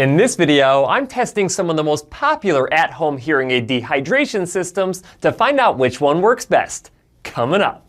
In this video, I'm testing some of the most popular at-home hearing aid dehydration systems to find out which one works best. Coming up.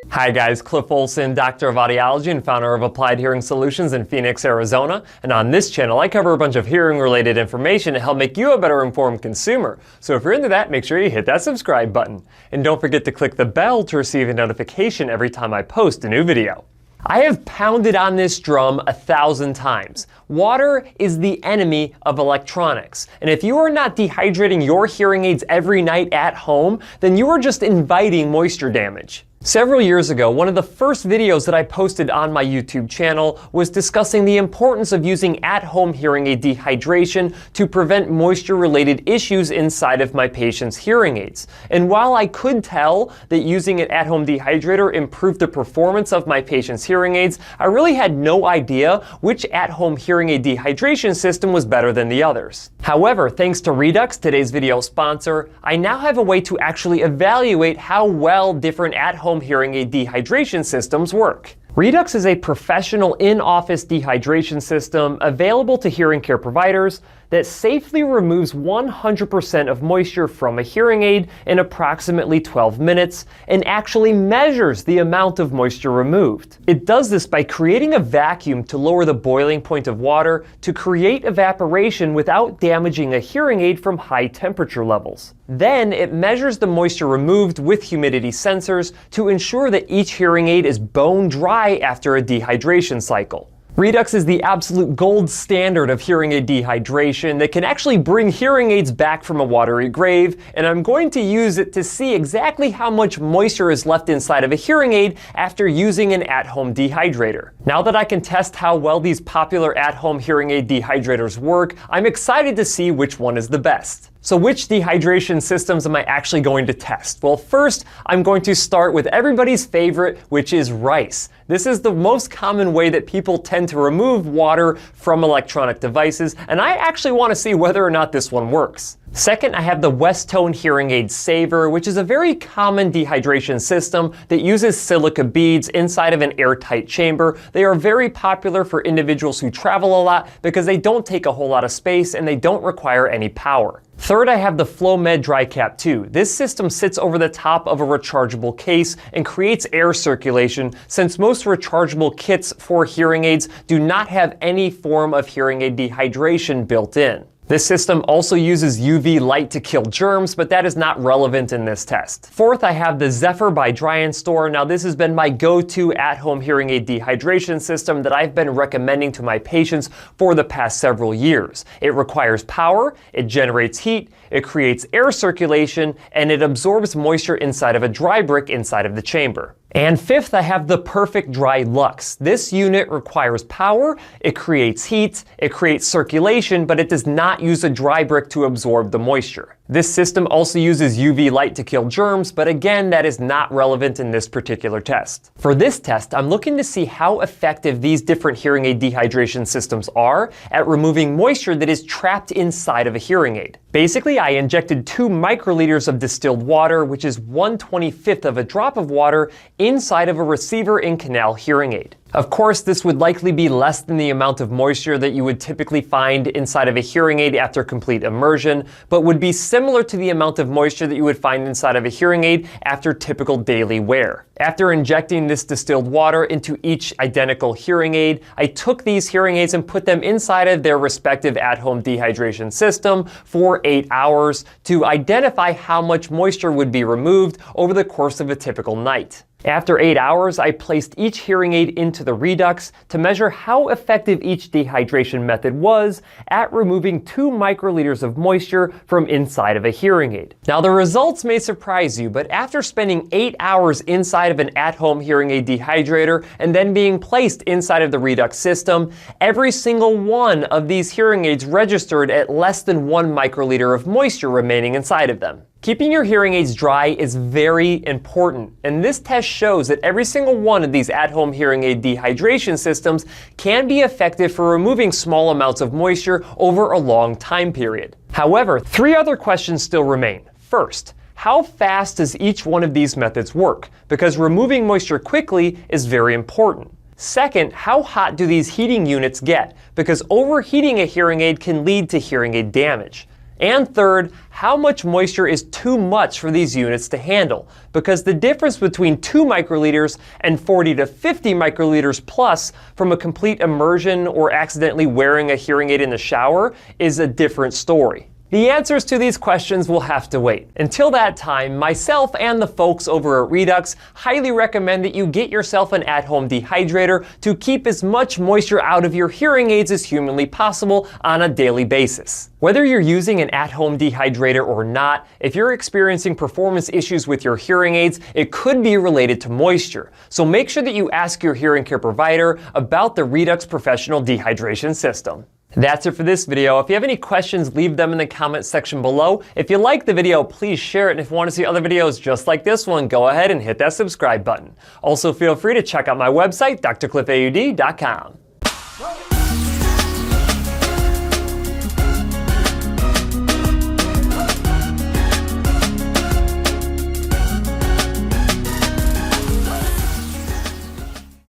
Hi guys, Cliff Olson, Doctor of Audiology and founder of Applied Hearing Solutions in Phoenix, Arizona. And on this channel, I cover a bunch of hearing-related information to help make you a better informed consumer. So if you're into that, make sure you hit that subscribe button. And don't forget to click the bell to receive a notification every time I post a new video. I have pounded on this drum 1,000 times. Water is the enemy of electronics. And if you are not dehydrating your hearing aids every night at home, then you are just inviting moisture damage. Several years ago, one of the first videos that I posted on my YouTube channel was discussing the importance of using at-home hearing aid dehydration to prevent moisture-related issues inside of my patients' hearing aids. And while I could tell that using an at-home dehydrator improved the performance of my patients' hearing aids, I really had no idea which at-home hearing aid dehydration system was better than the others. However, thanks to Redux, today's video sponsor, I now have a way to actually evaluate how well different at-home hearing aid dehydration systems work. Redux is a professional in-office dehydration system available to hearing care providers that safely removes 100% of moisture from a hearing aid in approximately 12 minutes and actually measures the amount of moisture removed. It does this by creating a vacuum to lower the boiling point of water to create evaporation without damaging a hearing aid from high temperature levels. Then it measures the moisture removed with humidity sensors to ensure that each hearing aid is bone dry after a dehydration cycle. Redux is the absolute gold standard of hearing aid dehydration that can actually bring hearing aids back from a watery grave, and I'm going to use it to see exactly how much moisture is left inside of a hearing aid after using an at-home dehydrator. Now that I can test how well these popular at-home hearing aid dehydrators work, I'm excited to see which one is the best. So which dehydration systems am I actually going to test? Well, first, I'm going to start with everybody's favorite, which is rice. This is the most common way that people tend to remove water from electronic devices, and I actually want to see whether or not this one works. Second, I have the Westone Hearing Aid Saver, which is a very common dehydration system that uses silica beads inside of an airtight chamber. They are very popular for individuals who travel a lot because they don't take a whole lot of space and they don't require any power. Third, I have the FlowMed Dry Cap 2. This system sits over the top of a rechargeable case and creates air circulation, since most rechargeable kits for hearing aids do not have any form of hearing aid dehydration built in. This system also uses UV light to kill germs, but that is not relevant in this test. Fourth, I have the Zephyr by Dry & Store. Now this has been my go-to at-home hearing aid dehydration system that I've been recommending to my patients for the past several years. It requires power, it generates heat, it creates air circulation, and it absorbs moisture inside of a dry brick inside of the chamber. And fifth, I have the PerfectDry Lux. This unit requires power, it creates heat, it creates circulation, but it does not use a dry brick to absorb the moisture. This system also uses UV light to kill germs, but again, that is not relevant in this particular test. For this test, I'm looking to see how effective these different hearing aid dehydration systems are at removing moisture that is trapped inside of a hearing aid. Basically, I injected 2 microliters of distilled water, which is 1/25th of a drop of water, inside of a receiver in canal hearing aid. Of course, this would likely be less than the amount of moisture that you would typically find inside of a hearing aid after complete immersion, but would be similar to the amount of moisture that you would find inside of a hearing aid after typical daily wear. After injecting this distilled water into each identical hearing aid, I took these hearing aids and put them inside of their respective at-home dehydration system for 8 hours to identify how much moisture would be removed over the course of a typical night. After 8 hours, I placed each hearing aid into the Redux to measure how effective each dehydration method was at removing 2 microliters of moisture from inside of a hearing aid. Now the results may surprise you, but after spending 8 hours inside of an at-home hearing aid dehydrator and then being placed inside of the Redux system, every single one of these hearing aids registered at less than 1 microliter of moisture remaining inside of them. Keeping your hearing aids dry is very important, and this test shows that every single one of these at-home hearing aid dehydration systems can be effective for removing small amounts of moisture over a long time period. However, 3 other questions still remain. First, how fast does each one of these methods work? Because removing moisture quickly is very important. Second, how hot do these heating units get? Because overheating a hearing aid can lead to hearing aid damage. And third, how much moisture is too much for these units to handle? Because the difference between 2 microliters and 40 to 50 microliters plus from a complete immersion or accidentally wearing a hearing aid in the shower is a different story. The answers to these questions will have to wait. Until that time, myself and the folks over at Redux highly recommend that you get yourself an at-home dehydrator to keep as much moisture out of your hearing aids as humanly possible on a daily basis. Whether you're using an at-home dehydrator or not, if you're experiencing performance issues with your hearing aids, it could be related to moisture. So make sure that you ask your hearing care provider about the Redux Professional Dehydration System. That's it for this video. If you have any questions, leave them in the comments section below. If you like the video, please share it. And if you want to see other videos just like this one, go ahead and hit that subscribe button. Also, feel free to check out my website, drcliffaud.com.